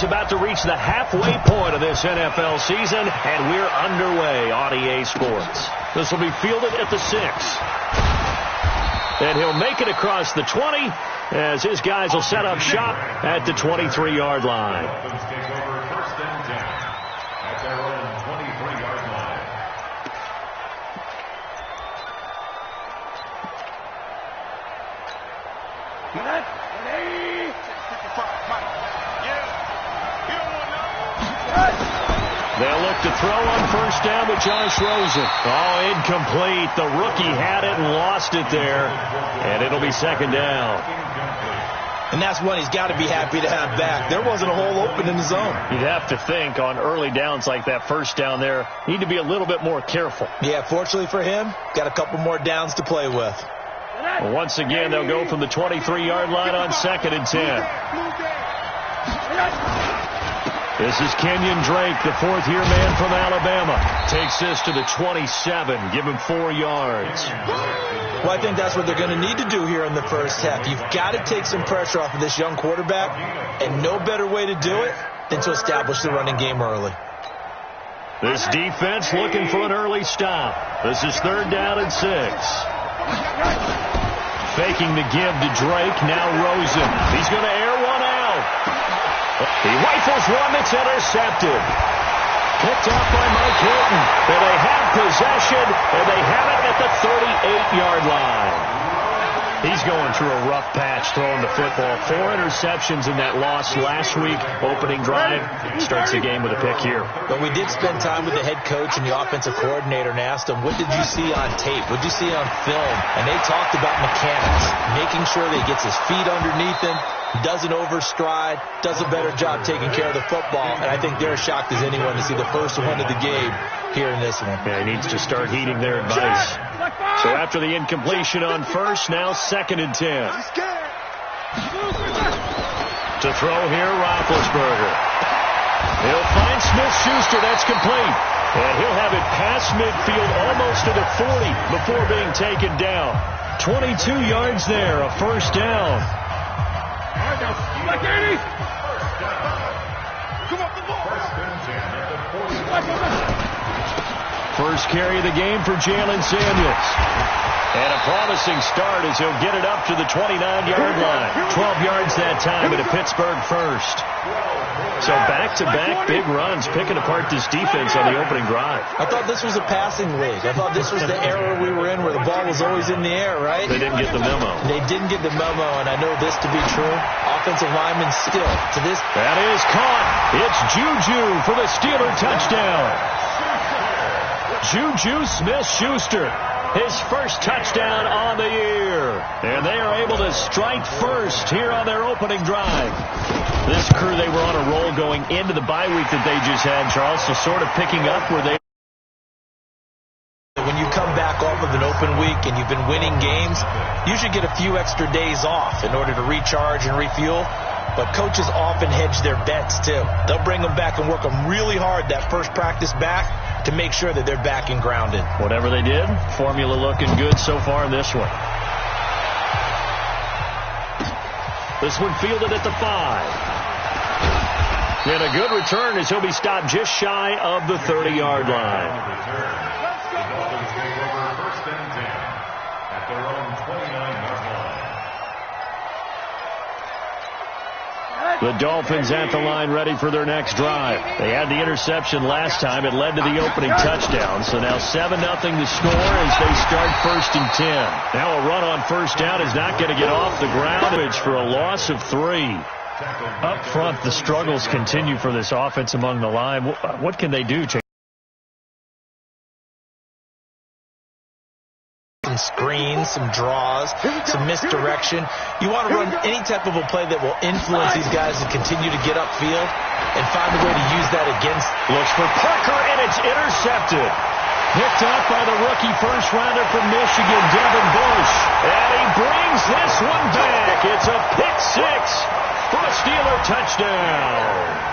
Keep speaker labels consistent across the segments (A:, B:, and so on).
A: About to reach the halfway point of this NFL season, and we're underway on EA Sports. This will be fielded at the 6. And he'll make it across the 20 as his guys will set up shop at the 23-yard line. They'll look to throw on first down with Josh Rosen. Oh, incomplete. The rookie had it and lost it there. And it'll be second down.
B: And that's one he's got to be happy to have back. There wasn't a hole open in the zone.
A: You'd have to think on early downs like that first down there, need to be a little bit more careful.
B: Yeah, fortunately for him, got a couple more downs to play with.
A: Well, once again, they'll go from the 23-yard line on 2nd and 10. This is Kenyon Drake, the fourth-year man from Alabama. Takes this to the 27. Give him 4 yards.
B: Well, I think that's what they're going to need to do here in the first half. You've got to take some pressure off of this young quarterback, and no better way to do it than to establish the running game early.
A: This defense looking for an early stop. This is 3rd down and 6. Faking the give to Drake. Now Rosen. He's going to air one out. He rifles one that's intercepted. Picked off by Mike Hilton. And they have possession, and they have it at the 38-yard line. He's going through a rough patch throwing the football. 4 interceptions in that loss last week. Opening drive. Starts the game with a pick here.
B: But we did spend time with the head coach and the offensive coordinator and asked him, what did you see on tape? What did you see on film? And they talked about mechanics, making sure that he gets his feet underneath him, doesn't overstride, does a better job taking care of the football. And I think they're as shocked as anyone to see the first one of the game here in this one.
A: Yeah, he needs to start heeding their advice. So after the incompletion on first, now 2nd and 10. To throw here, Roethlisberger. He'll find Smith-Schuster. That's complete. And he'll have it past midfield almost to the 40 before being taken down. 22 yards there, a first down. First carry of the game for Jalen Samuels. And a promising start as he'll get it up to the 29-yard line. 12 yards that time at a Pittsburgh first. So back-to-back big runs, picking apart this defense on the opening drive.
B: I thought this was a passing league. I thought this was the era we were in where the ball was always in the air, right?
A: They didn't get the memo.
B: They didn't get the memo, and I know this to be true. Offensive lineman still to this.
A: That is caught. It's Juju for the Steeler touchdown. Juju Smith-Schuster, his first touchdown on the year. And they are able to strike first here on their opening drive. This crew, they were on a roll going into the bye week that they just had, Charles, so sort of picking up where they...
B: When you come back off of an open week and you've been winning games, you should get a few extra days off in order to recharge and refuel. But coaches often hedge their bets, too. They'll bring them back and work them really hard that first practice back to make sure that they're back and grounded.
A: Whatever they did, formula looking good so far in this one. This one fielded at the 5. And a good return as he'll be stopped just shy of the 30-yard line. The Dolphins at the line ready for their next drive. They had the interception last time. It led to the opening touchdown. So now 7-0 to score as they start 1st and 10. Now a run on first down is not going to get off the ground for a loss of 3. Up front, the struggles continue for this offense among the line. What can they do, Chase?
B: Some screens, some draws, some misdirection. You want to run any type of a play that will influence these guys to continue to get upfield and find a way to use that against.
A: Looks for Parker, and it's intercepted. Picked up by the rookie first-rounder from Michigan, Devin Bush. And he brings this one back. It's a pick 6 for a Steeler touchdown.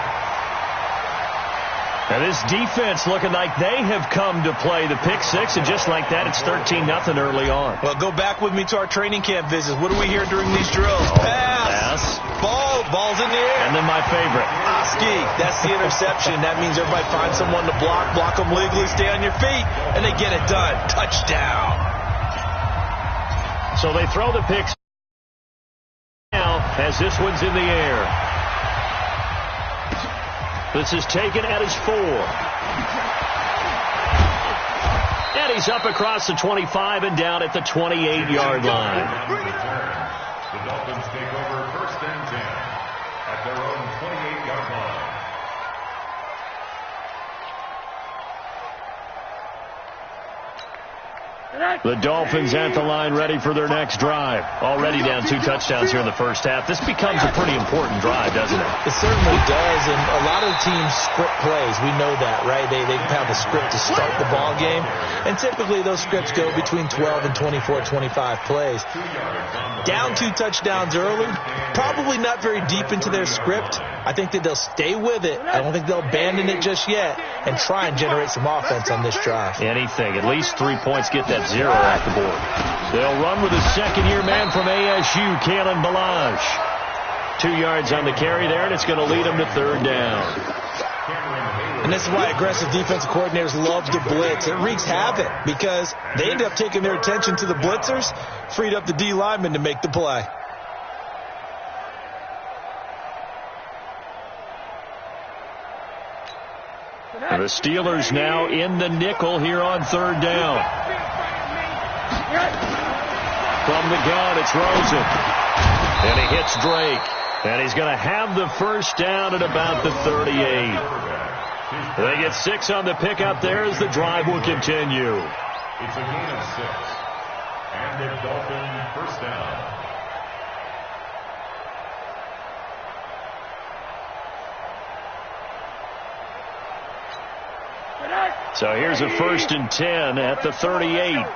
A: And this defense looking like they have come to play the pick 6, and just like that, it's 13-0 early on.
B: Well, go back with me to our training camp visits. What do we hear during these drills? Pass.
A: Pass.
B: Ball ball's in the air.
A: And then my favorite.
B: Oski, that's the interception. That means everybody finds someone to block them legally, stay on your feet, and they get it done. Touchdown.
A: So they throw the picks now as this one's in the air. This is taken at his 4. And he's up across the 25 and down at the 28-yard line.
C: The Dolphins take over 1st and 10 at their own 28-yard line.
A: The Dolphins at the line ready for their next drive. Already down 2 touchdowns here in the first half. This becomes a pretty important drive, doesn't it?
B: It certainly does, and a lot of the teams script plays. We know that, right? They have a script to start the ball game, and typically those scripts go between 12 and 24, 25 plays. Down 2 touchdowns early, probably not very deep into their script. I think that they'll stay with it. I don't think they'll abandon it just yet and try and generate some offense on this drive.
A: Anything. At least 3 points, get that 0 off the board. They'll run with a second-year man from ASU, Kalen Ballage. 2 yards on the carry there, and it's going to lead them to 3rd down.
B: And this is why aggressive defensive coordinators love to blitz. It wreaks havoc because they end up taking their attention to the blitzers, freed up the D lineman to make the play.
A: And the Steelers now in the nickel here on 3rd down. From the gun, it's Rosen. And he hits Drake. And he's going to have the 1st down at about the 38. They get 6 on the pickup there as the drive will continue.
C: It's a gain of 6. And the Dolphin 1st down.
A: So here's a 1st and 10 at the 38.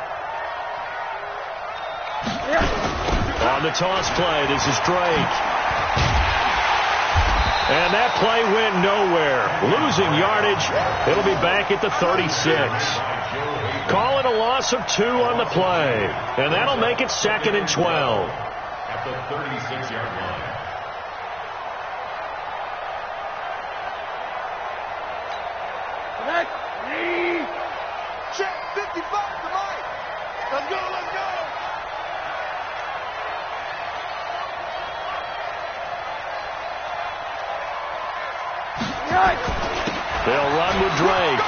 A: On the toss play, this is Drake. And that play went nowhere. Losing yardage. It'll be back at the 36. Call it a loss of 2 on the play. And that'll make it 2nd and 12.
C: At the 36-yard line.
D: Check 55 to Mike. Let's go, let's go.
A: They'll run with Drake.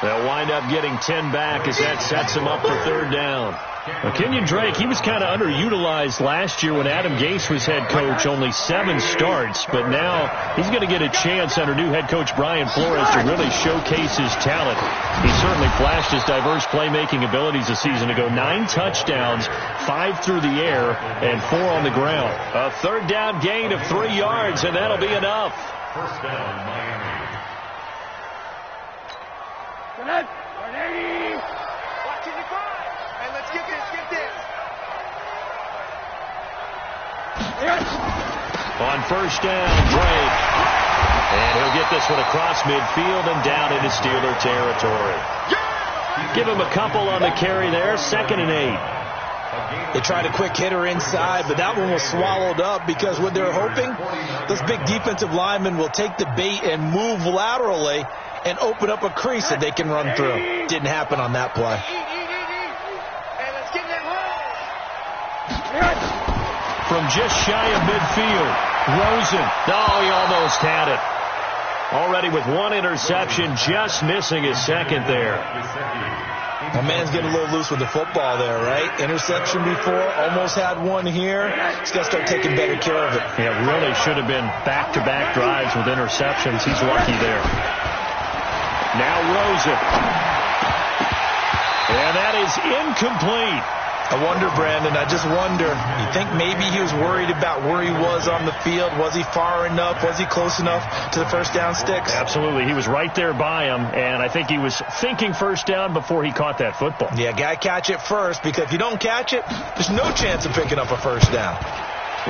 A: They'll wind up getting 10 back as that sets him up for 3rd down. Now, Kenyon Drake, he was kind of underutilized last year when Adam Gase was head coach, only 7 starts, but now he's going to get a chance under new head coach Brian Flores to really showcase his talent. He certainly flashed his diverse playmaking abilities a season ago. 9 touchdowns, 5 through the air, and 4 on the ground. A 3rd down gain of 3 yards, and that'll be enough.
C: 1st down, Miami.
D: Watch it, and let's get this,
A: On 1st down, Drake. And he'll get this one across midfield and down into Steeler territory. Give him a couple on the carry there, 2nd and 8.
B: They tried a quick hitter inside, but that one was swallowed up because what they're hoping, those big defensive linemen will take the bait and move laterally and open up a crease that they can run through. Didn't happen on that play.
D: And let's get that roll.
A: From just shy of midfield, Rosen. Oh, he almost had it. Already with 1 interception, just missing his 2nd there.
B: My man's getting a little loose with the football there, right? Interception before, almost had one here. He's got to start taking better care of it.
A: Yeah, really should have been back-to-back drives with interceptions. He's lucky there. Now Rosen. And that is incomplete.
B: I wonder, Brandon, I just wonder, you think maybe he was worried about where he was on the field? Was he far enough? Was he close enough to the 1st down sticks?
A: Absolutely. He was right there by him, and I think he was thinking 1st down before he caught that football.
B: Yeah, got to catch it first, because if you don't catch it, there's no chance of picking up a 1st down.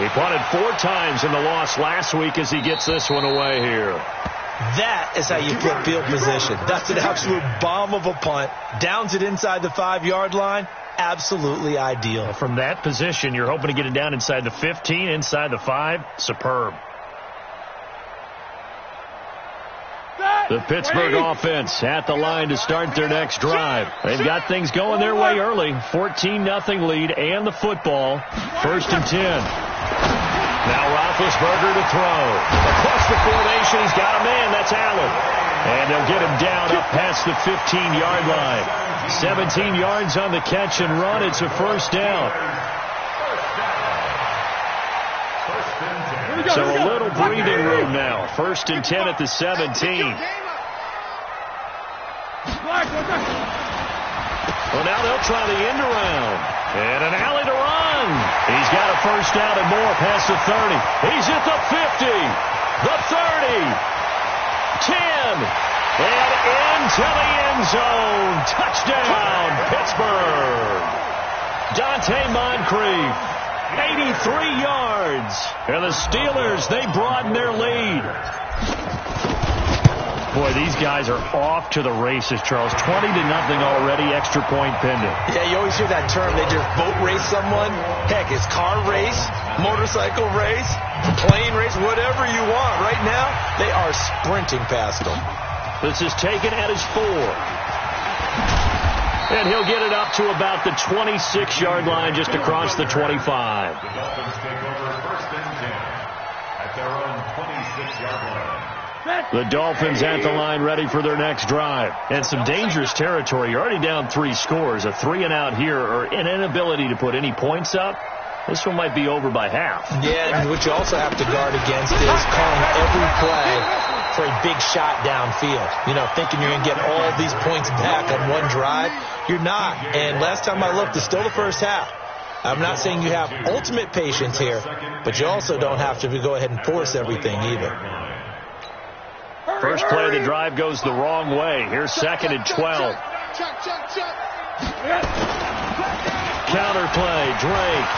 A: He punted 4 times in the loss last week as he gets this one away here.
B: That is how you flip field position. That's an absolute bomb of a punt. Downs it inside the 5-yard line. absolutely ideal.
A: From that position, you're hoping to get it down inside the 15, inside the 5. Superb. The Pittsburgh offense at the line to start their next drive. They've got things going their way early. 14-0 lead and the football. 1st and 10. Now Roethlisberger to throw. Across the formation, he's got a man. That's Allen. And they'll get him down up past the 15-yard line. 17 yards on the catch and run. It's a 1st down. So a little breathing room now. 1st and 10 at the 17. Well, now they'll try the end around. And an alley to run. He's got a 1st down and more past the 30. He's at the 50. The 30. 10. And into the end zone. Touchdown, Pittsburgh. Dante Moncrief. 83 yards. And the Steelers, they broaden their lead. Boy, these guys are off to the races, Charles. 20-0 already, extra point pending.
B: Yeah, you always hear that term. They just boat race someone. Heck, it's car race, motorcycle race, plane race, whatever you want. Right now, they are sprinting past them.
A: This is taken at his 4. And he'll get it up to about the 26-yard line just across the 25.
C: The Dolphins take over 1st and 10 at their own 26-yard line.
A: The Dolphins at the line ready for their next drive. And some dangerous territory. You're already down 3 scores. A 3-and-out here or an inability to put any points up. This one might be over by half.
B: Yeah, and what you also have to guard against is calling every play for a big shot downfield. You know, thinking you're going to get all these points back on one drive. You're not. And last time I looked, it's still the first half. I'm not saying you have ultimate patience here, but you also don't have to go ahead and force everything either.
A: First play of the drive goes the wrong way. Here's 2nd and 12. Counter play, Drake.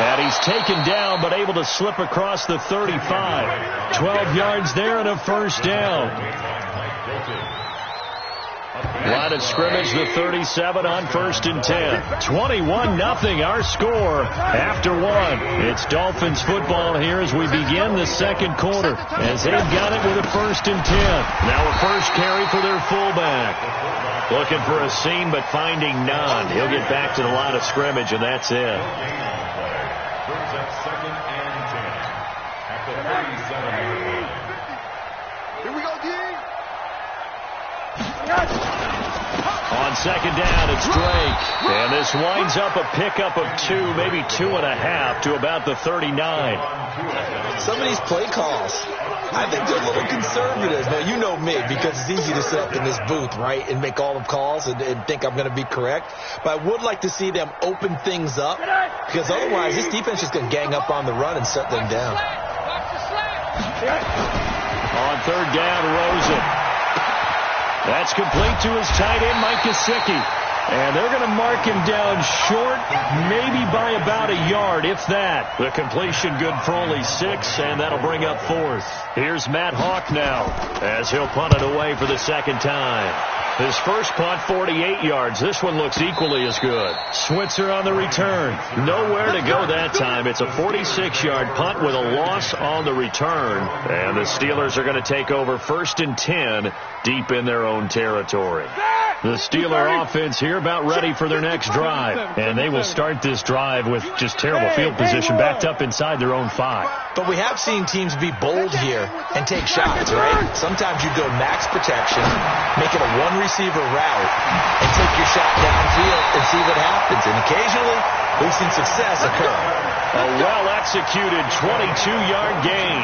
A: And he's taken down, but able to slip across the 35. 12 yards there and a 1st down. Line of scrimmage, the 37 on 1st and 10. 21-0 our score after 1. It's Dolphins football here as we begin the 2nd quarter. As they've got it with a 1st and 10. Now a first carry for their fullback. Looking for a seam but finding none. He'll get back to the line of scrimmage and that's it.
C: Brings up 2nd and 10 at the 37-yard line.
D: Here we go, D.
A: On 2nd down, it's Drake. And this winds up a pickup of 2, maybe 2.5 to about the 39.
B: Some of these play calls, I think they're a little conservative. Now, you know me, because it's easy to sit up in this booth, right, and make all the calls and think I'm going to be correct. But I would like to see them open things up, because otherwise this defense is going to gang up on the run and shut them down.
A: On 3rd down, Rosen. That's complete to his tight end, Mike Gesicki. And they're going to mark him down short, maybe by about a yard, if that. The completion good for only 6, and that'll bring up 4th. Here's Matt Hawk now, as he'll punt it away for the 2nd time. His first punt, 48 yards. This one looks equally as good. Switzer on the return. Nowhere to go that time. It's a 46-yard punt with a loss on the return. And the Steelers are going to take over 1st and 10 deep in their own territory. The Steeler offense here about ready for their next drive. And they will start this drive with just terrible field position backed up inside their own 5.
B: But we have seen teams be bold here and take shots, right? Sometimes you go max protection, make it a one-receiver route, and take your shot downfield and see what happens. And occasionally, we've seen success occur.
A: A well-executed 22-yard gain.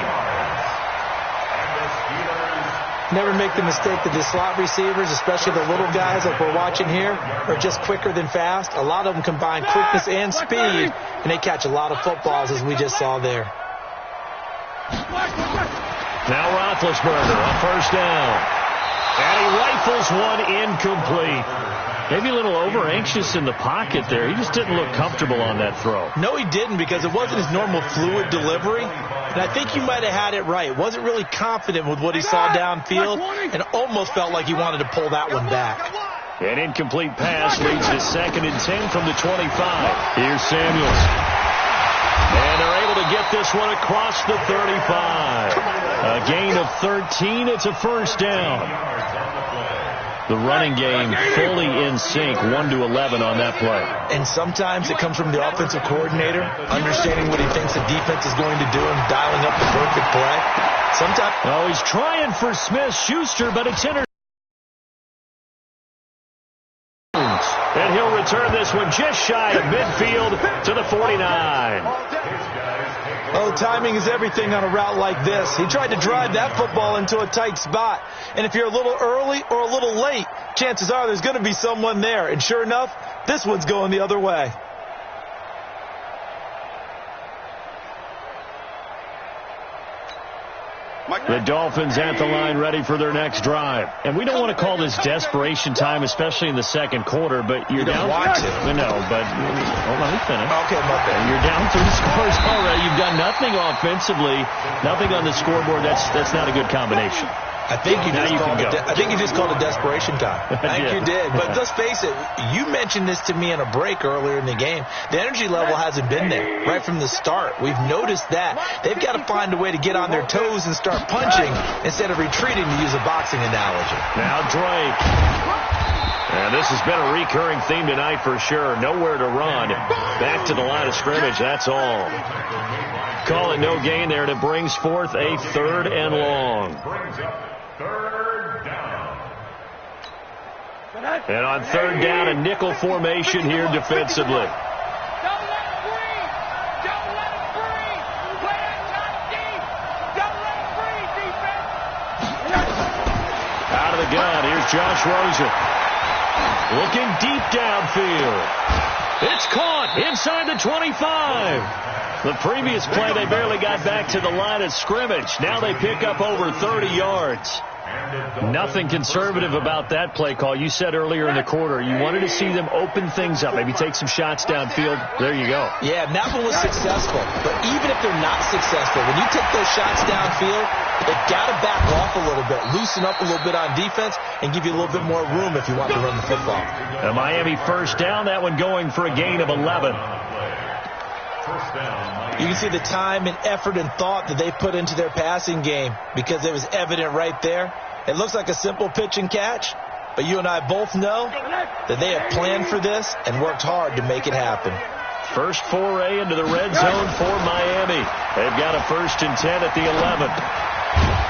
B: Never make the mistake that the slot receivers, especially the little guys like we're watching here, are just quicker than fast. A lot of them combine quickness and speed, and they catch a lot of footballs, as we just saw there.
A: Now Roethlisberger on 1st down. And he rifles one incomplete. Maybe a little over-anxious in the pocket there. He just didn't look comfortable on that throw.
B: No, he didn't, because it wasn't his normal fluid delivery. And I think you might have had it right. Wasn't really confident with what he saw downfield and almost felt like he wanted to pull that one back.
A: An incomplete pass leads to 2nd and 10 from the 25. Here's Samuels. And they're able to get this one across the 35. A gain of 13. It's a first down. The running game fully in sync, 1-11 on that play.
B: And sometimes it comes from the offensive coordinator, understanding what he thinks the defense is going to do and dialing up the perfect play. Sometimes.
A: Oh, he's trying for Smith-Schuster, but it's intercepted. And he'll return this one just shy of midfield to the 49.
B: Oh, timing is everything on a route like this. He tried to drive that football into a tight spot. And if you're a little early or a little late, chances are there's going to be someone there. And sure enough, this one's going the other way.
A: The Dolphins at the line ready for their next drive. And we don't want to call this desperation time, especially in the second quarter, but you're down.
B: Watch it.
A: No, but hold on, let me finish.
B: Okay, my bad.
A: You're down 3 scores already. You've done nothing offensively, nothing on the scoreboard. That's not a good combination.
B: I think you just called it desperation time. I think you did. But let's face it, you mentioned this to me in a break earlier in the game. The energy level hasn't been there right from the start. We've noticed that. They've got to find a way to get on their toes and start punching instead of retreating, to use a boxing analogy.
A: Now Drake. And this has been a recurring theme tonight for sure. Nowhere to run. Back to the line of scrimmage, that's all. Call it no gain there, and it brings forth a 3rd and long.
C: Third down.
A: And on 3rd down, a nickel formation here defensively.
E: Don't let him breathe. Don't let him breathe. Play that top deep. Don't let him breathe, defense.
A: Out of the gun, here's Josh Rosen. Looking deep downfield. It's caught inside the 25. The previous play, they barely got back to the line of scrimmage. Now they pick up over 30 yards. Nothing conservative about that play call. You said earlier in the quarter you wanted to see them open things up, maybe take some shots downfield. There you go.
B: Yeah, that one was successful. But even if they're not successful, when you take those shots downfield, they've got to back off a little bit, loosen up a little bit on defense, and give you a little bit more room if you want to run the football.
A: A Miami first down, that one going for a gain of 11.
B: You can see the time and effort and thought that they put into their passing game because it was evident right there. It looks like a simple pitch and catch, but you and I both know that they have planned for this and worked hard to make it happen.
A: First foray into the red zone for Miami. They've got a 1st and 10 at the 11.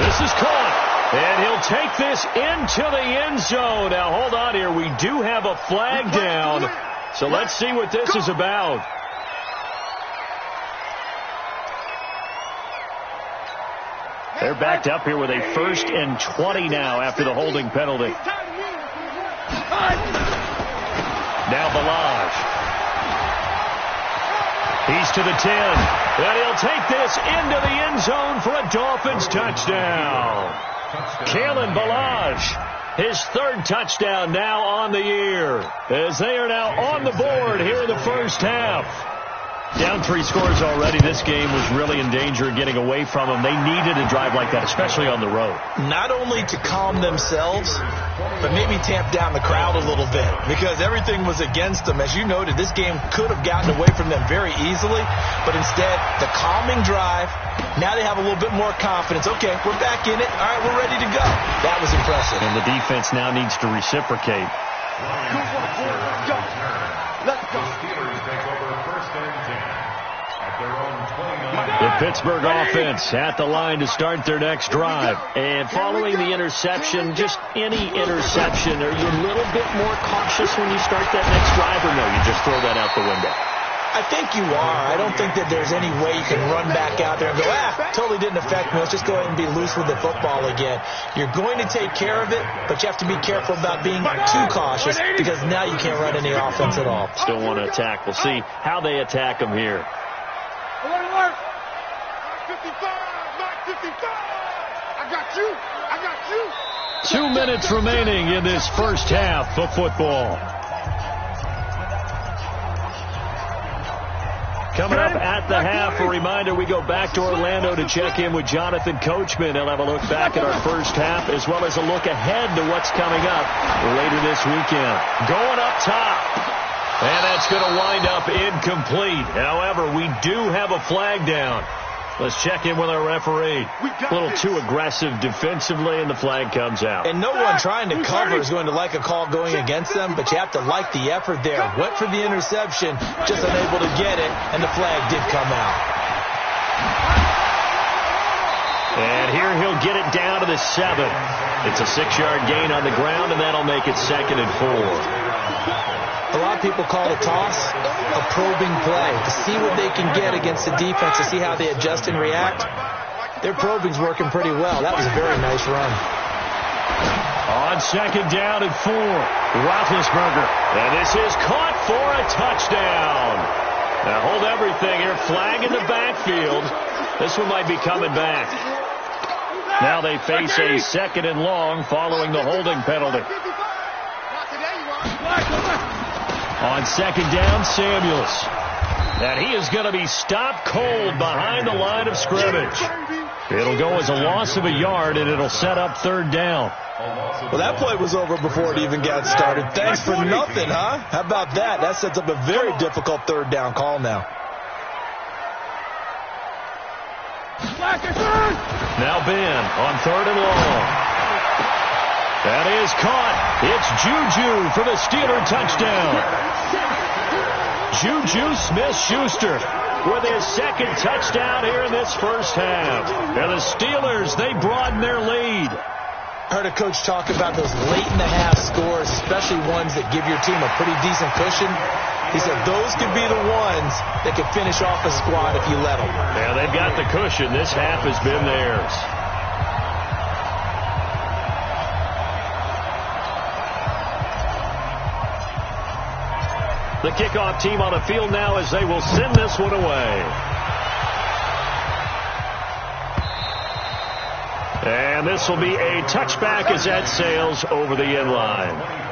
A: This is caught, and he'll take this into the end zone. Now, hold on here. We do have a flag down, so let's see what this is about. They're backed up here with a 1st and 20 now after the holding penalty. Now Balazs. He's to the 10. And he'll take this into the end zone for a Dolphins touchdown. Kalen Balazs, his 3rd touchdown now on the year, as they are now on the board here in the first half. Down 3 scores already. This game was really in danger of getting away from them. They needed a drive like that, especially on the road.
B: Not only to calm themselves, but maybe tamp down the crowd a little bit because everything was against them. As you noted, this game could have gotten away from them very easily, but instead, the calming drive, now they have a little bit more confidence. Okay, we're back in it. All right, we're ready to go. That was impressive.
A: And the defense now needs to reciprocate.
C: Let's go. Steelers take over 1st and 10 at their own 29.
A: The Pittsburgh offense at the line to start their next drive. And following the interception, just any interception, are you a little bit more cautious when you start that next drive, or no, you just throw that out the window?
B: I think you are. I don't think that there's any way you can run back out there and go, totally didn't affect me. Let's just go ahead and be loose with the football again. You're going to take care of it, but you have to be careful about being too cautious because now you can't run any offense at all.
A: Still want to attack. We'll see how they attack them here.
D: Alert! 55! Mark 55! I got you! I got you!
A: 2 minutes remaining in this first half of football. Coming up at the half, a reminder, we go back to Orlando to check in with Jonathan Coachman. He'll have a look back at our first half as well as a look ahead to what's coming up later this weekend. Going up top. And that's going to wind up incomplete. However, we do have a flag down. Let's check in with our referee. A little too aggressive defensively, and the flag comes out.
B: And no one trying to cover is going to like a call going against them, but you have to like the effort there. Went for the interception, just unable to get it, and the flag did come out.
A: And here he'll get it down to the 7. It's a 6-yard gain on the ground, and that'll make it 2nd and 4.
B: A lot of people call the toss a probing play to see what they can get against the defense, to see how they adjust and react. Their probing's working pretty well. That was a very nice run.
A: On 2nd down and 4, Roethlisberger. And this is caught for a touchdown. Now hold everything here. Flag in the backfield. This one might be coming back. Now they face a 2nd and long following the holding penalty. On 2nd down, Samuels. And he is going to be stopped cold behind the line of scrimmage. It'll go as a loss of a yard, and it'll set up 3rd down.
B: Well, that play was over before it even got started. Thanks for nothing, huh? How about that? That sets up a very difficult 3rd down call now.
A: Now Ben on 3rd and long. That is caught. It's Juju for the Steeler touchdown. Juju Smith-Schuster with his 2nd touchdown here in this first half. And the Steelers, they broaden their lead.
B: Heard a coach talk about those late-in-the-half scores, especially ones that give your team a pretty decent cushion. He said those could be the ones that could finish off a squad if you let them.
A: Yeah, they've got the cushion. This half has been theirs. The kickoff team on the field now as they will send this one away. And this will be a touchback as that sails over the end line.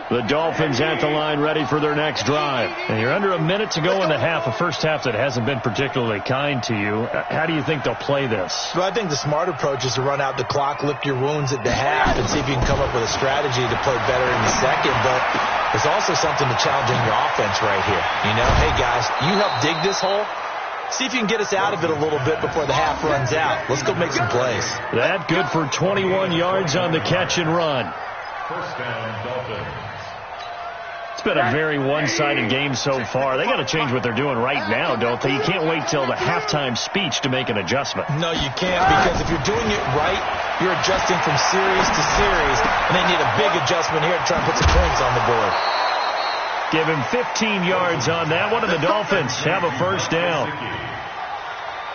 A: The Dolphins at the line ready for their next drive. And you're under a minute to go in the half, a first half that hasn't been particularly kind to you. How do you think they'll play this?
B: Well, I think the smart approach is to run out the clock, lick your wounds at the half, and see if you can come up with a strategy to play better in the second. But there's also something to challenging your offense right here. You know, hey, guys, you help dig this hole. See if you can get us out of it a little bit before the half runs out. Let's go make some plays.
A: That good for 21 yards on the catch and run.
C: First down, Dolphins.
A: It's been a very one-sided game so far. They got to change what they're doing right now, don't they? You can't wait till the halftime speech to make an adjustment.
B: No, you can't, because if you're doing it right, you're adjusting from series to series, and they need a big adjustment here to try and put some points on the board.
A: Give him 15 yards on that one, and the Dolphins have a first down.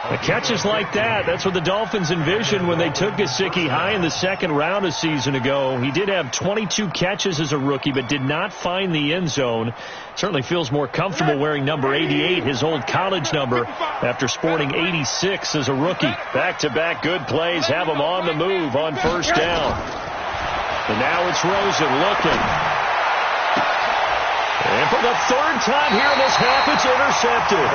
A: The catches like that, that's what the Dolphins envisioned when they took Gesicki high in the 2nd round a season ago. He did have 22 catches as a rookie, but did not find the end zone. Certainly feels more comfortable wearing number 88, his old college number, after sporting 86 as a rookie. Back-to-back good plays have him on the move on first down. And now it's Rosen looking. And for the 3rd time here in this half, it's intercepted.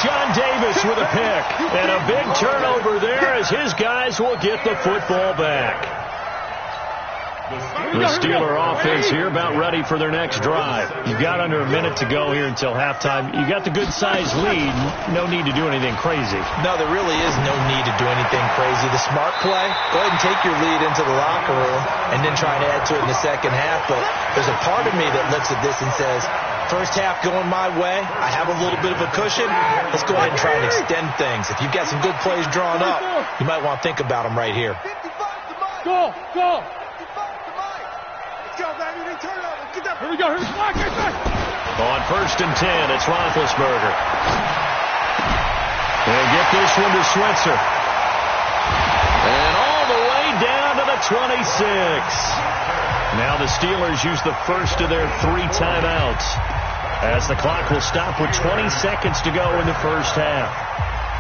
A: Sean Davis with a pick, and a big turnover there as his guys will get the football back. The Steeler offense here about ready for their next drive. You've got under a minute to go here until halftime. You got the good-sized lead. No need to do anything crazy.
B: No, there really is no need to do anything crazy. The smart play, go ahead and take your lead into the locker room and then try and add to it in the second half. But there's a part of me that looks at this and says, first half going my way, I have a little bit of a cushion. Let's go ahead and try and extend things. If you've got some good plays drawn up, you might want to think about them right here.
D: Go! Here we go. On
A: 1st and 10, it's Roethlisberger. They'll get this one to Switzer. And all the way down to the 26. Now the Steelers use the first of their 3 timeouts, as the clock will stop with 20 seconds to go in the first half.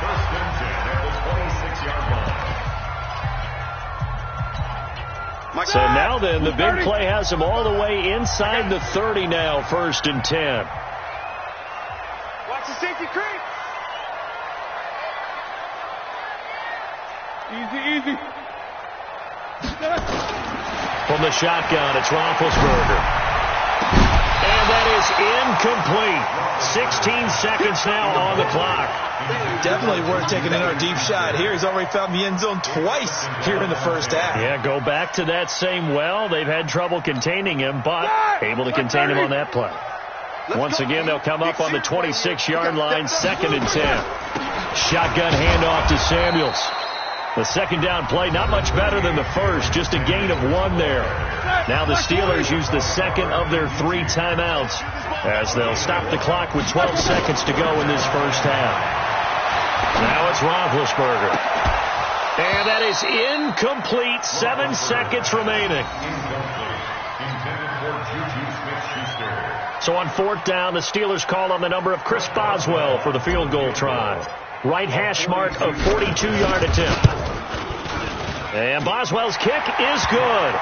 C: First and 10 at this point.
A: So now then, the big play has them all the way inside the 30 now, 1st and 10.
D: Watch the safety creep. Easy.
A: From the shotgun, it's Roethlisberger. And that is incomplete. 16 seconds now on the clock.
B: Definitely worth taking another deep shot here. He's already found the end zone twice here in the first half.
A: Yeah, go back to that same well. They've had trouble containing him, but able to contain him on that play. Once again, they'll come up on the 26-yard line, 2nd and 10. Shotgun handoff to Samuels. The second down play, not much better than the first, just a gain of 1 there. Now the Steelers use the second of their 3 timeouts as they'll stop the clock with 12 seconds to go in this first half. Now it's Roethlisberger. And that is incomplete, 7 seconds remaining. So on 4th down, the Steelers call on the number of Chris Boswell for the field goal try. Right hash mark of 42-yard attempt. And Boswell's kick is good.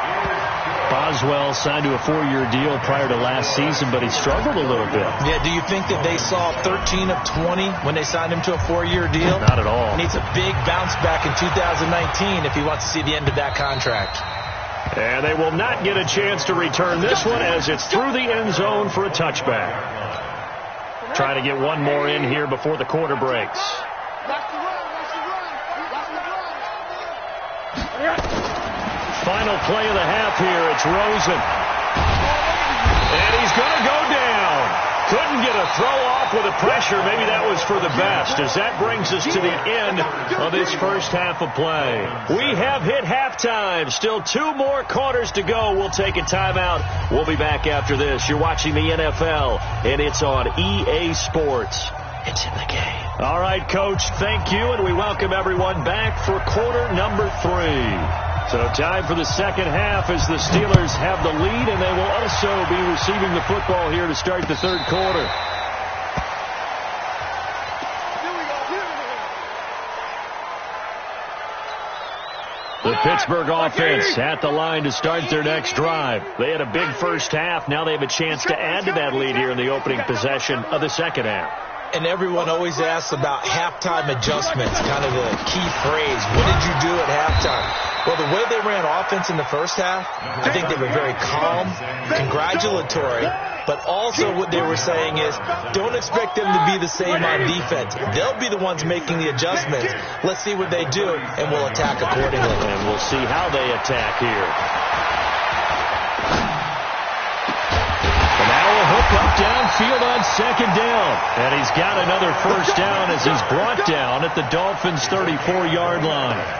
A: Boswell signed to a 4-year deal prior to last season, but he struggled a little bit.
B: Yeah, do you think that they saw 13 of 20 when they signed him to a 4-year deal?
A: Not at all.
B: He needs a big bounce back in 2019 if he wants to see the end of that contract.
A: And they will not get a chance to return this one as it's through the end zone for a touchback. Trying to get one more in here before the quarter breaks. Final play of the half here. It's Rosen. And he's going to go down. Couldn't get a throw off with the pressure. Maybe that was for the best, as that brings us to the end of this first half of play. We have hit halftime. Still 2 more quarters to go. We'll take a timeout. We'll be back after this. You're watching the NFL, and it's on EA Sports. It's in the game. All right, Coach, thank you, and we welcome everyone back for quarter number 3. So time for the second half as the Steelers have the lead, and they will also be receiving the football here to start the third quarter. The Pittsburgh offense at the line to start their next drive. They had a big first half. Now they have a chance to add to that lead here in the opening possession of the second half.
B: And everyone always asks about halftime adjustments, kind of the key phrase. What did you do at halftime? Well, the way they ran offense in the first half, I think they were very calm, congratulatory, but also what they were saying is don't expect them to be the same on defense. They'll be the ones making the adjustments. Let's see what they do, and we'll attack accordingly.
A: And we'll see how they attack here. And now a hook up downfield on second down. And he's got another first down as he's brought down at the Dolphins' 34-yard line.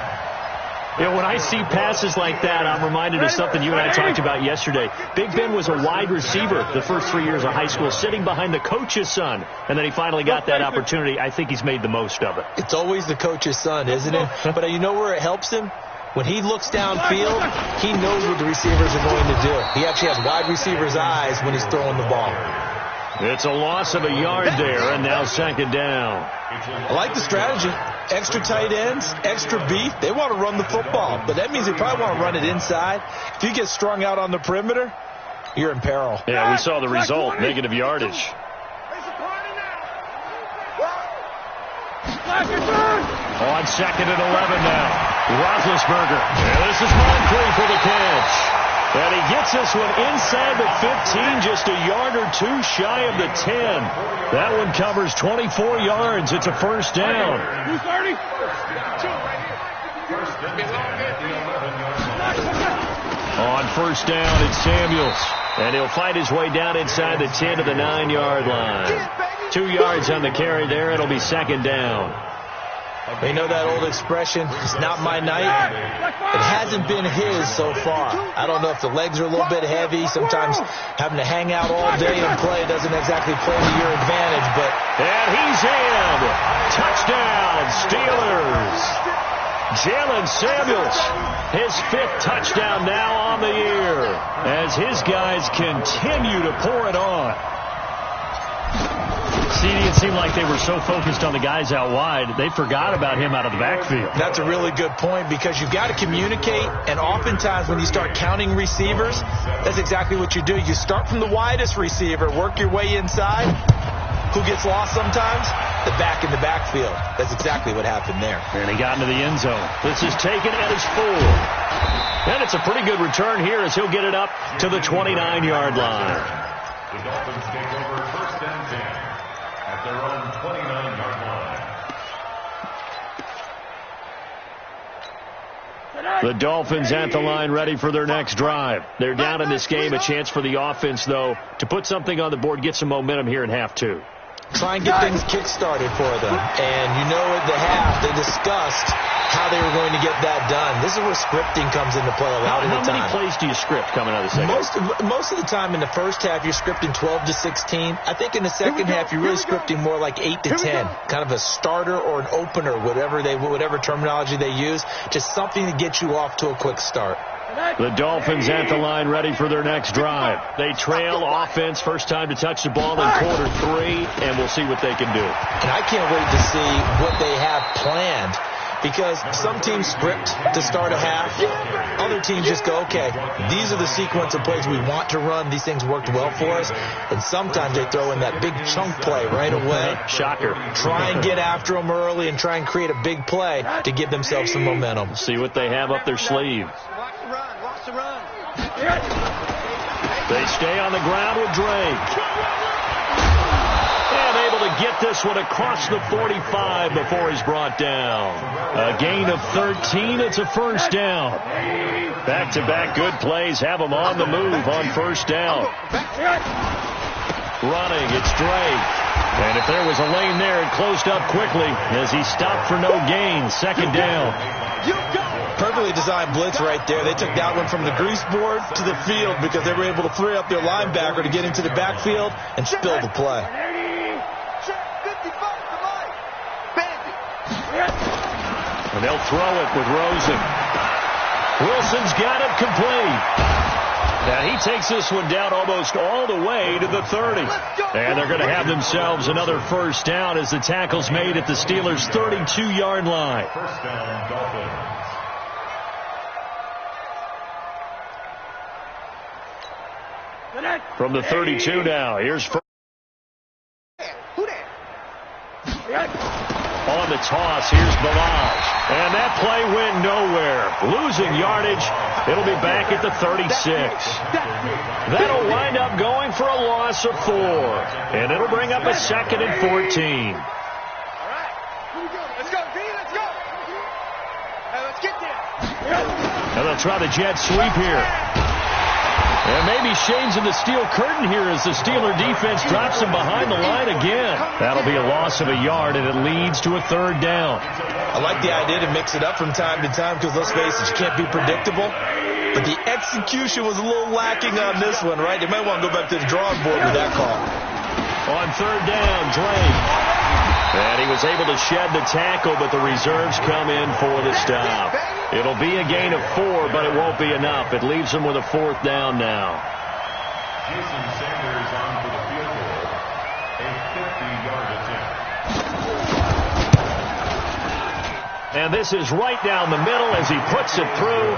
A: You know, when I see passes like that, I'm reminded of something you and I talked about yesterday. Big Ben was a wide receiver the first 3 years of high school, sitting behind the coach's son, and then he finally got that opportunity. I think he's made the most of it.
B: It's always the coach's son, isn't it? But you know where it helps him? When he looks downfield, he knows what the receivers are going to do. He actually has wide receivers' eyes when he's throwing the ball.
A: It's a loss of a yard there, and now second down.
B: I like the strategy. Extra tight ends, extra beef. They want to run the football, but that means they probably want to run it inside. If you get strung out on the perimeter, you're in peril.
A: Yeah, we saw the result, negative yardage. On second and 11 now. Roethlisberger. And this is Moncrief for the catch. And he gets this one inside the 15, just a yard or two shy of the 10. That one covers 24 yards. It's a first down. On first down, it's Samuels. And he'll fight his way down inside the 10 to the 9-yard line. 2 yards on the carry there. It'll be second down.
B: You know that old expression, it's not my night? It hasn't been his so far. I don't know if the legs are a little bit heavy. Sometimes having to hang out all day and play doesn't exactly play to your advantage, but...
A: And he's in! Touchdown, Steelers! Jalen Samuels, his 5th touchdown now on the year as his guys continue to pour it on. See, it seemed like they were so focused on the guys out wide, they forgot about him out of the backfield.
B: That's a really good point because you've got to communicate, and oftentimes when you start counting receivers, that's exactly what you do. You start from the widest receiver, work your way inside. Who gets lost sometimes? The back in the backfield. That's exactly what happened there.
A: And he got into the end zone. This is taken at his 4. And it's a pretty good return here as he'll get it up to the 29-yard line.
C: The Dolphins take over first and 10 at their own 29-yard line.
A: The Dolphins at the line ready for their next drive. They're down in this game. A chance for the offense, though, to put something on the board, get some momentum here in half 2.
B: Try and get things kick-started for them. And you know at the half, they discussed how they were going to get that done. This is where scripting comes into play a lot of the time.
A: How many plays do you script coming out of the second?
B: Most of the time in the first half, you're scripting 12 to 16. I think in the second half, you're really scripting more like 8 to 10. Kind of a starter or an opener, whatever terminology they use. Just something to get you off to a quick start.
A: The Dolphins at the line ready for their next drive. They trail offense, first time to touch the ball in quarter 3, and we'll see what they can do.
B: And I can't wait to see what they have planned because some teams script to start a half. Other teams just go, okay, these are the sequence of plays we want to run. These things worked well for us. And sometimes they throw in that big chunk play right away.
A: Shocker.
B: Try and get after them early and try and create a big play to give themselves some momentum.
A: See what they have up their sleeve. They stay on the ground with Drake. And able to get this one across the 45 before he's brought down. A gain of 13. It's a first down. Back-to-back good plays have him on the move on first down. Running, it's Drake. And if there was a lane there, it closed up quickly as he stopped for no gain. Second down.
B: Perfectly designed blitz right there. They took that one from the grease board to the field because they were able to free up their linebacker to get into the backfield and spill the play.
A: And they'll throw it with Rosen. Wilson's got it complete. Now he takes this one down almost all the way to the 30. And they're going to have themselves another first down as the tackle's made at the Steelers' 32-yard line.
C: First down, Dolphins.
A: From the 32 now, here's on the toss, here's Balaj. And that play went nowhere. Losing yardage. It'll be back at the 36. That'll wind up going for a loss of 4. And it'll bring up a second and 14.
D: All right. Let's go, B. Let's go. Let's get there.
A: And they'll try the jet sweep here. And maybe Shane's in the steel curtain here as the Steeler defense drops him behind the line again. That'll be a loss of a yard, and it leads to a third down.
B: I like the idea to mix it up from time to time because, let's face it, you can't be predictable. But the execution was a little lacking on this one, right? You might want to go back to the drawing board with that call.
A: On third down, Drake. And he was able to shed the tackle, but the reserves come in for the stop. It'll be a gain of 4, but it won't be enough. It leaves them with a fourth down now.
C: Jason Sanders on for the field goal. A 50-yard attempt.
A: And this is right down the middle as he puts it through.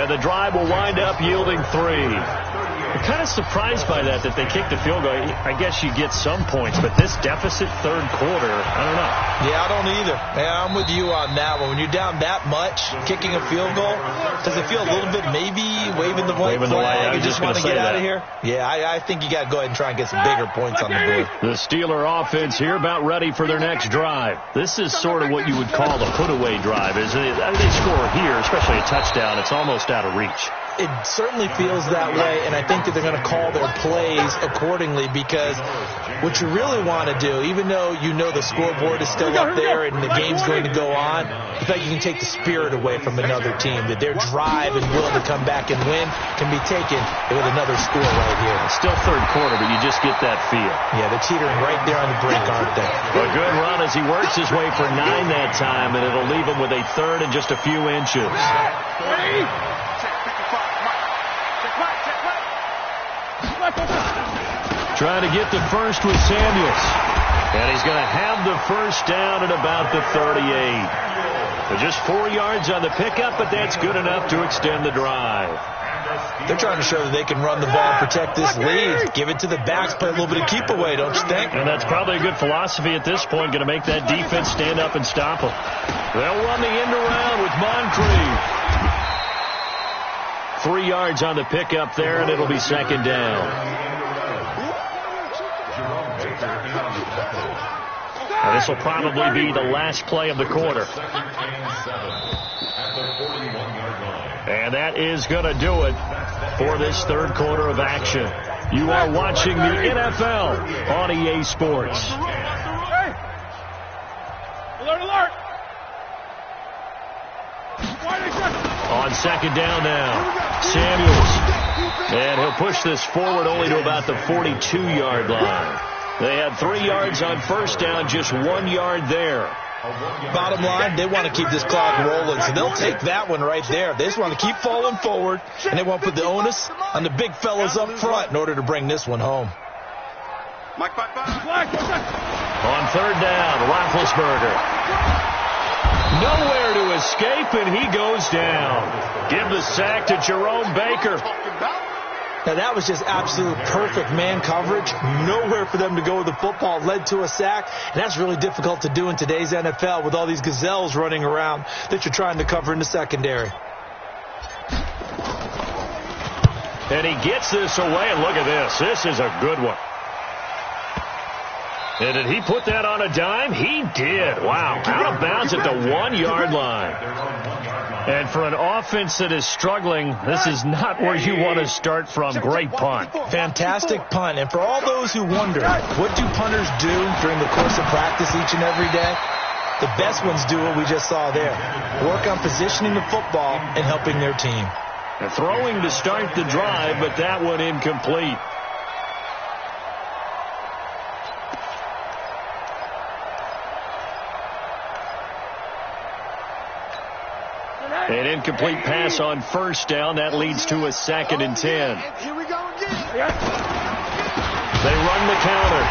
A: And the drive will wind up yielding 3. I'm kind of surprised by that they kicked the field goal. I guess you get some points, but this deficit third quarter, I don't know.
B: Yeah, I don't either. Yeah, I'm with you on that one. When you're down that much, kicking a field goal, does it feel a little bit maybe waving the white flag and just want to get out of here? Yeah, I think you got to go ahead and try and get some bigger points on the board.
A: The Steeler offense here about ready for their next drive. This is sort of what you would call a put-away drive, isn't it? I mean, they score here, especially a touchdown. It's almost out of reach.
B: It certainly feels that way, and I think that they're going to call their plays accordingly because what you really want to do, even though you know the scoreboard is still up there and the game's going to go on, the fact you can take the spirit away from another team, that their drive and will to come back and win can be taken with another score right here.
A: It's still third quarter, but you just get that feel.
B: Yeah, they're teetering right there on the brink, aren't they?
A: A good run as he works his way for 9 that time, and it'll leave him with a third and just a few inches. Trying to get the first with Samuels. And he's going to have the first down at about the 38. So just 4 yards on the pickup, but that's good enough to extend the drive.
B: They're trying to show that they can run the ball and protect this lead. Give it to the backs, play a little bit of keep away, don't you think?
A: And that's probably a good philosophy at this point, going to make that defense stand up and stop them. They'll run the end around with Moncrief. 3 yards on the pickup there, and it'll be second down. And this will probably be the last play of the quarter. And that is going to do it for this third quarter of action. You are watching the NFL on EA Sports.
E: Alert, alert!
A: On second down now, Samuels. And he'll push this forward only to about the 42-yard line. They had 3 yards on first down, just 1 yard there.
B: Bottom line, they want to keep this clock rolling, so they'll take that one right there. They just want to keep falling forward, and they want to put the onus on the big fellas up front in order to bring this one home.
A: On third down, Roethlisberger. Nowhere to escape, and he goes down. Give the sack to Jerome Baker.
B: Now, that was just absolute perfect man coverage. Nowhere for them to go with the football. Led to a sack, and that's really difficult to do in today's NFL with all these gazelles running around that you're trying to cover in the secondary.
A: And he gets this away, and look at this. This is a good one. And did he put that on a dime? He did. Wow. Out of bounds at the 1 yard line. And for an offense that is struggling, this is not where you want to start from. Great punt.
B: Fantastic punt. And for all those who wonder, what do punters do during the course of practice each and every day? The best ones do what we just saw there. Work on positioning the football and helping their team.
A: And throwing to start the drive, but that one incomplete. An incomplete pass on first down. That leads to a 2nd and 10.
E: Here we go again.
A: They run the counter.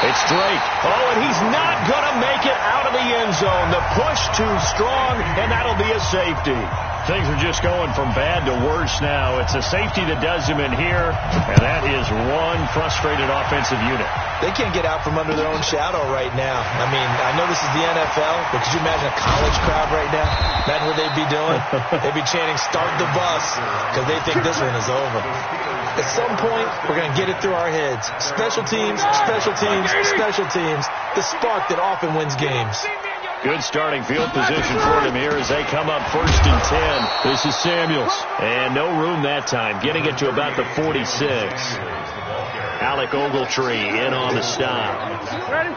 A: It's Drake. Oh, and he's not going to make it out of the end zone. The push too strong, and that'll be a safety. Things are just going from bad to worse now. It's a safety that does him in here, and that is one frustrated offensive unit.
B: They can't get out from under their own shadow right now. I mean, I know this is the NFL, but could you imagine a college crowd right now? Imagine what they'd be doing. They'd be chanting, "Start the bus," because they think this one is over. At some point, we're going to get it through our heads. Special teams, special teams, special teams. The spark that often wins games.
A: Good starting field position for them here as they come up 1st and 10. This is Samuels. And no room that time. Getting it to about the 46. Alec Ogletree in on the stop.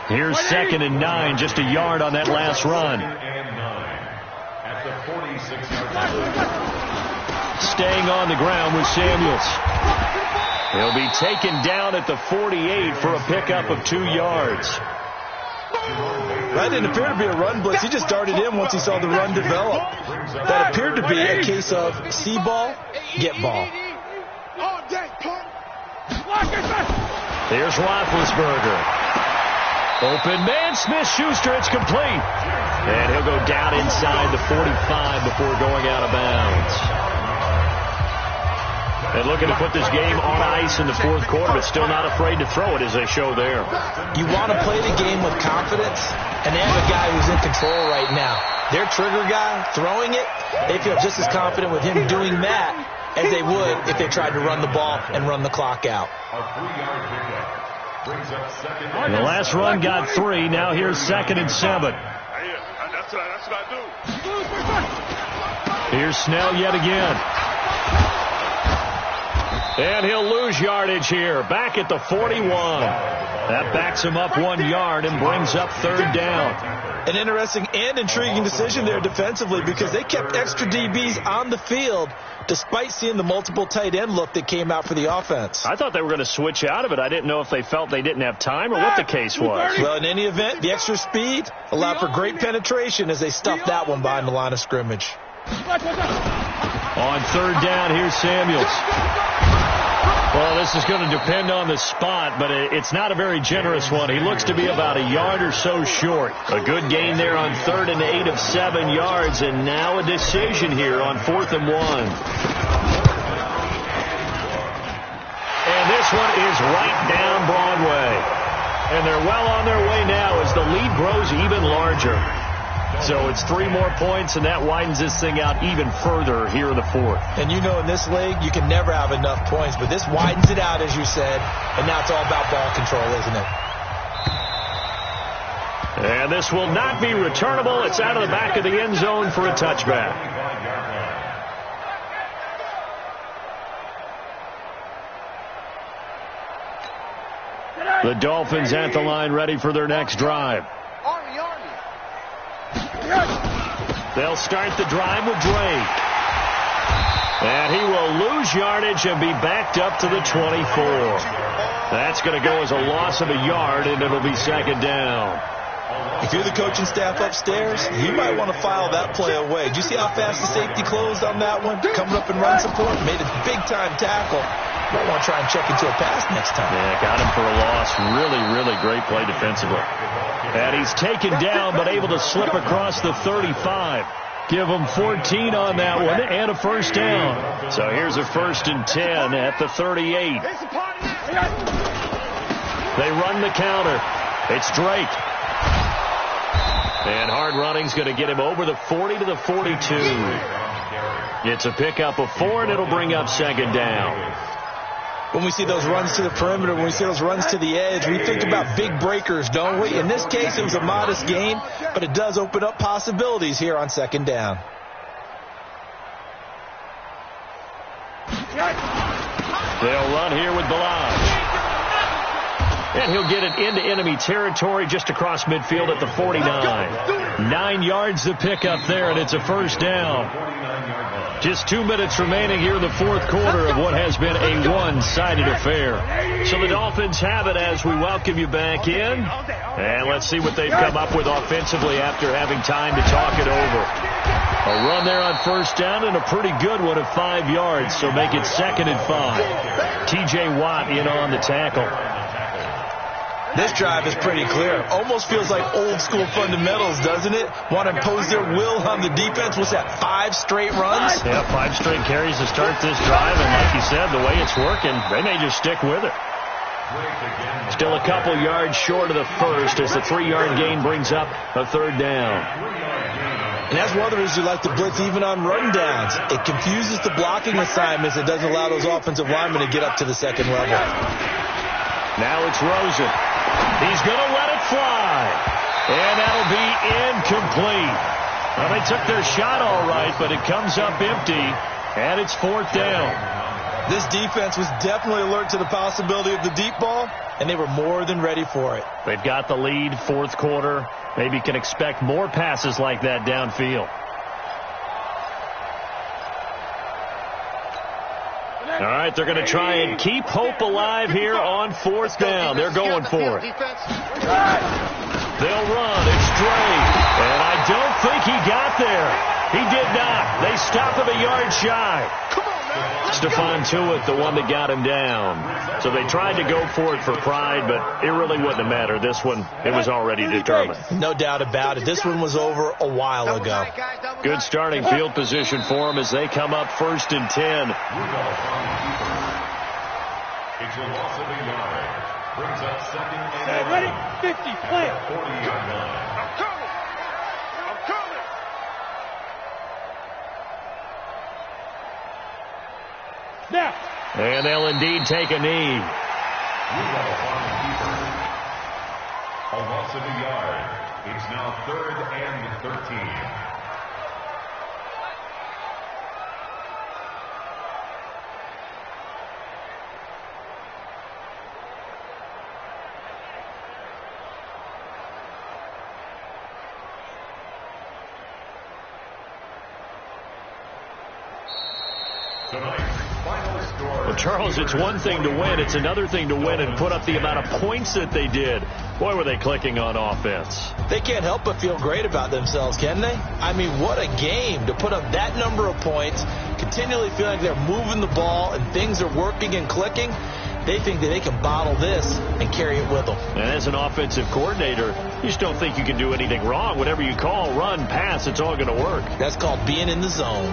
A: Here's 2nd and 9. Just a yard on that last run. Staying on the ground with Samuels. He'll be taken down at the 48 for a pickup of 2 yards.
B: That didn't appear to be a run blitz. He just darted in once he saw the run develop. That appeared to be a case of see ball, get ball.
A: Here's Roethlisberger. Open man, Smith-Schuster, it's complete. And he'll go down inside the 45 before going out of bounds. And looking to put this game on ice in the 4th quarter, but still not afraid to throw it as they show there.
B: You want to play the game with confidence, and they have a guy who's in control right now. Their trigger guy throwing it, they feel just as confident with him doing that as they would if they tried to run the ball and run the clock out.
A: And the last run got 3. Now here's 2nd and 7.
E: That's what I do.
A: Here's Snell yet again. And he'll lose yardage here. Back at the 41. That backs him up 1 yard and brings up 3rd down.
B: An interesting and intriguing decision there defensively because they kept extra DBs on the field despite seeing the multiple tight end look that came out for the offense.
A: I thought they were going to switch out of it. I didn't know if they felt they didn't have time or what the case was.
B: Well, in any event, the extra speed allowed for great penetration as they stuffed that one behind the line of scrimmage.
A: On 3rd down, here's Samuels. Well, this is going to depend on the spot, but it's not a very generous one. He looks to be about a yard or so short. A good gain there on 3rd and 8 of 7 yards, and now a decision here on 4th and 1. And this one is right down Broadway. And they're well on their way now as the lead grows even larger. So it's 3 more points, and that widens this thing out even further here in the 4th.
B: And you know in this league, you can never have enough points, but this widens it out, as you said, and now it's all about ball control, isn't it?
A: And this will not be returnable. It's out of the back of the end zone for a touchback. The Dolphins at the line ready for their next drive. They'll start the drive with Drake. And he will lose yardage and be backed up to the 24. That's going to go as a loss of a yard, and it'll be 2nd down.
B: If you're the coaching staff upstairs, you might want to file that play away. Do you see how fast the safety closed on that one? Coming up in run support, made a big-time tackle. Might want to try and check into a pass next time.
A: Yeah, got him for a loss. Really, really great play defensively. And he's taken down, but able to slip across the 35. Give him 14 on that one and a 1st down. So here's a 1st and 10 at the 38. They run the counter. It's Drake. And hard running's going to get him over the 40 to the 42. It's a pickup of 4, and it'll bring up 2nd down.
B: When we see those runs to the perimeter, when we see those runs to the edge, we think about big breakers, don't we? In this case, it was a modest gain, but it does open up possibilities here on 2nd down.
A: They'll run here with Balazs. And he'll get it into enemy territory just across midfield at the 49. 9 yards to pick up there, and it's a 1st down. Just 2 minutes remaining here in the 4th quarter of what has been a one-sided affair. So the Dolphins have it as we welcome you back in. And let's see what they've come up with offensively after having time to talk it over. A run there on 1st down and a pretty good one of 5 yards, so make it 2nd and 5. T.J. Watt in on the tackle.
B: This drive is pretty clear. Almost feels like old-school fundamentals, doesn't it? Want to impose their will on the defense. What's that, 5 straight runs?
A: Yeah, 5 straight carries to start this drive, and like you said, the way it's working, they may just stick with it. Still a couple yards short of the 1st as the 3-yard gain brings up a 3rd down.
B: And that's one of the reasons you like to blitz even on run downs. It confuses the blocking assignments. It doesn't allow those offensive linemen to get up to the 2nd level.
A: Now it's Rosen. He's going to let it fly. And that'll be incomplete. Well, they took their shot all right, but it comes up empty, and it's 4th down.
B: This defense was definitely alert to the possibility of the deep ball, and they were more than ready for it.
A: They've got the lead, 4th quarter. Maybe can expect more passes like that downfield. All right, they're going to try and keep hope alive here on 4th down. They're going for it. They'll run. It's Drake. And I don't think he got there. He did not. They stop him a yard shy. Stephon Tuitt, the one that got him down. So they tried to go for it for pride, but it really wouldn't have mattered. This one, it was already determined.
B: No doubt about it. This one was over a while ago.
A: Good starting field position for them as they come up 1st and 10.
C: It's a loss of a yard. Brings up 2nd and 11.
E: Ready? 50, play.
C: 40-yard line.
E: I'm coming. I'm coming. Now.
A: And they'll indeed take a knee.
C: A loss of a yard. It's now 3rd and 13.
A: Well, Charles, it's one thing to win. It's another thing to win and put up the amount of points that they did. Boy, were they clicking on offense.
B: They can't help but feel great about themselves, can they? I mean, what a game to put up that number of points continually feeling like they're moving the ball and things are working and clicking, they think that they can bottle this and carry it with them.
A: And as an offensive coordinator, you just don't think you can do anything wrong. Whatever you call, run, pass, it's all going to work.
B: That's called being in the zone.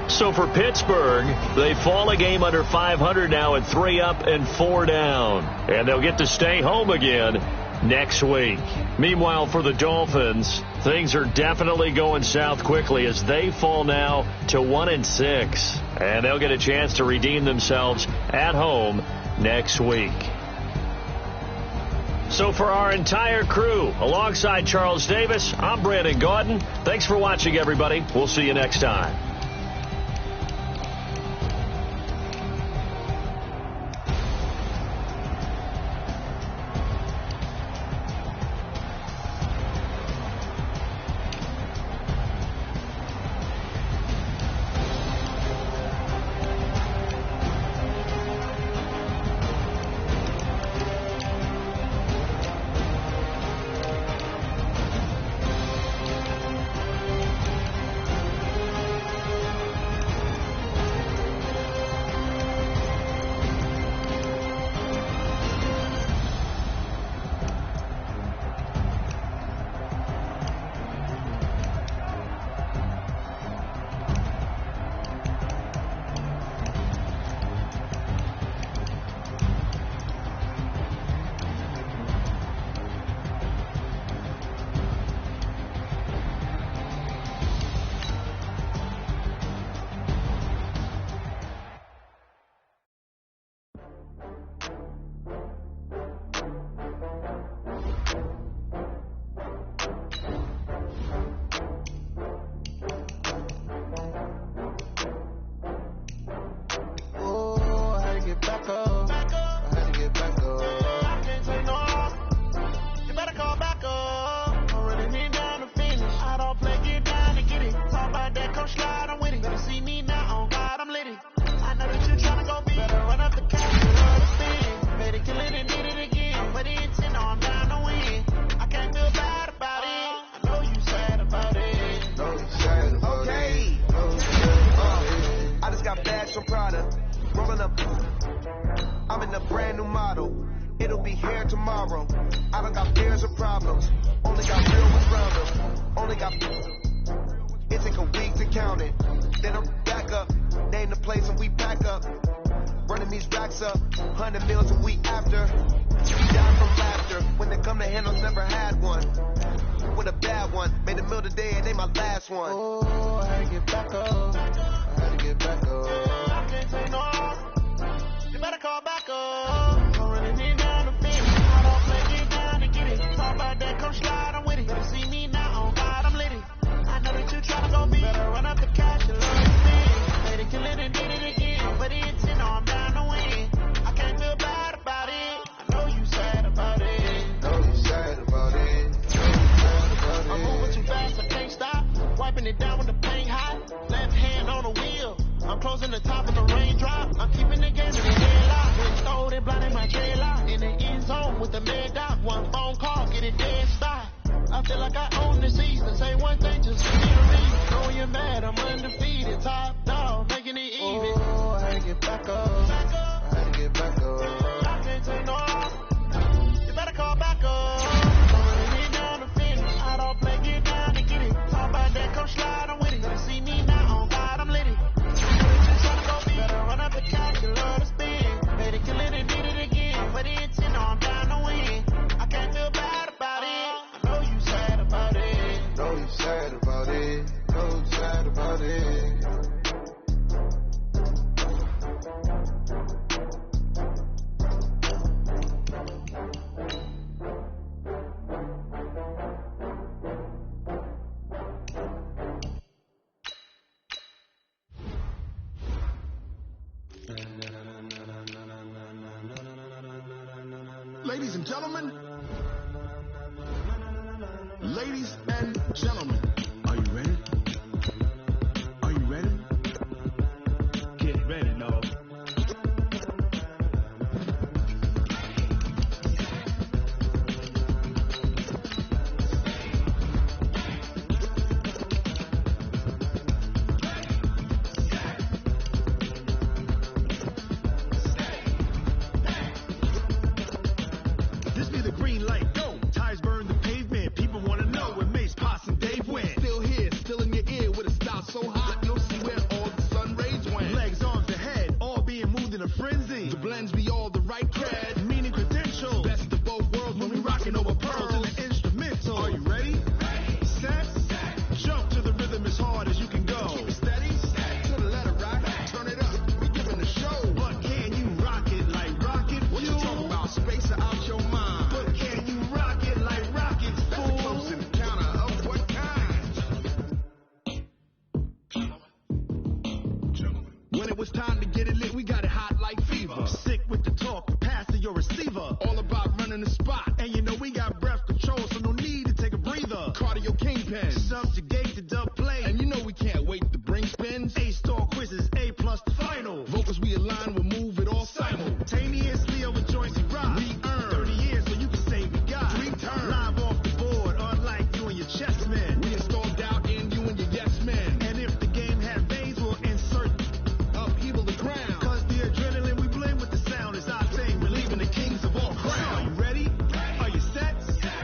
A: So for Pittsburgh, they fall a game under 500 now at 3 up and 4 down. And they'll get to stay home again next week. Meanwhile, for the Dolphins, things are definitely going south quickly as they fall now to 1-6. And they'll get a chance to redeem themselves at home next week. So for our entire crew, alongside Charles Davis, I'm Brandon Gaudin. Thanks for watching, everybody. We'll see you next time.
F: Ladies and gentlemen, are you ready? Are you ready? Get ready, no. when it was time to get it lit, we got it hot like fever. Sick with the talk, pass to your receiver. All about running the spot. And you know we got breath control, so no need to take a breather. Cardio kingpin, subjugate the dub play. And you know we can't wait to bring spins. A-star quizzes, A+ the final. Vocals we align, we'll move it all simultaneously over joints and rock. We earn 30 years, so you can say we got 3 turns. Live off the board, unlike you and your chess men. We install doubt in you and your yes men. And if the game had veins, we'll insert upheaval the ground. Cause the adrenaline we blend with the sound is our thing. We're leaving the kings of all crowns. Are you ready? Are you set?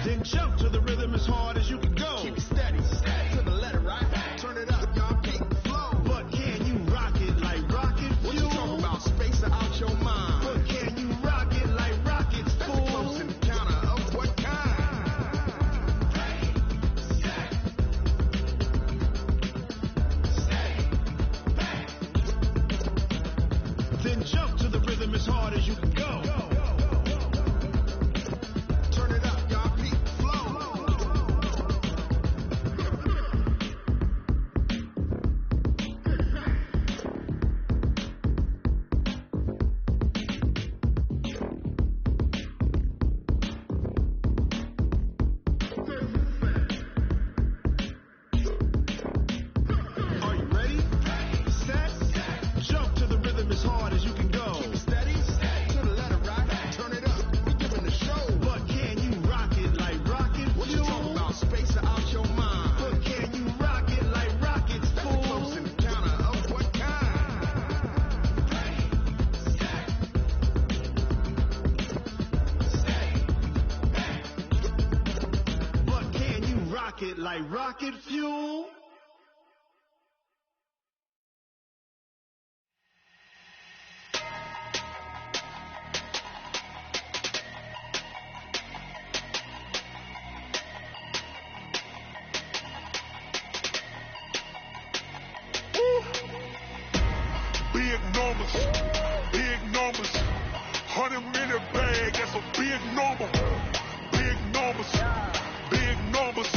F: Then jump to the rhythm as hard as you can go. Keep it steady, to the letter, right? Turn it up, y'all, peak flow. But can you rock it like rocket fuel? What you talking about? Space out your mind. But can you rock it like rockets, fool? Close encounter of what kind? Then jump to the rhythm as hard as you can go. Turn it up, y'all, peak flow. Are you ready? Set? Jump to the rhythm as hard as you can go. Keep it steady, to the letter, right? Turn it up, we giving the show. But can you rock it like rocket fuel? What you talking about? Space out your mind. But can you rock it like rockets, fool? Close encounter of what kind? But can you rock it like rocket fuel?
G: Big numbers, big numbers. 100-minute bag, that's a big number. Big numbers, big numbers.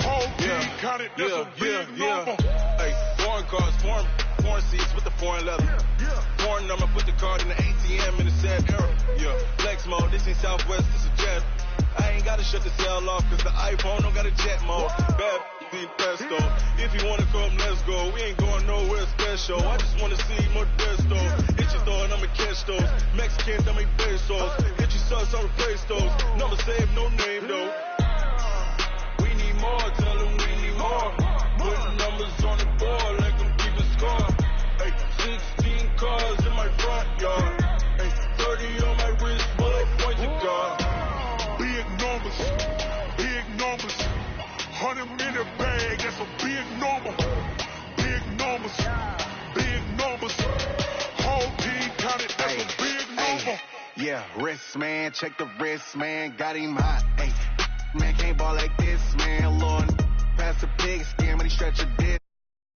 G: Whole team counted, that's a big number.
H: Hey, foreign cars, foreign seats with the foreign leather. Foreign number, put the card in the ATM in the sad era. Yeah, flex mode, this ain't Southwest, this is jet. I ain't gotta shut the cell off, cause the iPhone don't got a jet mode. Bad be pesto. If you wanna come, let's go. We ain't going nowhere special. I just wanna see Modesto. Hit your throw and I'ma catch those. Mexicans, I make pesos. Hit your sus, I'll replace those. Number save, no name though. We need more, tell them we need more. Putting numbers on the board like I'm keeping score. Hey, 16 cars in my front yard. Hey, 30 on my wrist, bullet point to guard.
G: Big numbers, big numbers. 100-minute bag, that's a big number. Big numbers, big numbers. Whole team counted, that's a big number.
I: Yeah, wrist man, check the wrist man, got him hot. Ay, man can't ball like this, man. Lord, pass the pig skin when he stretch a dick.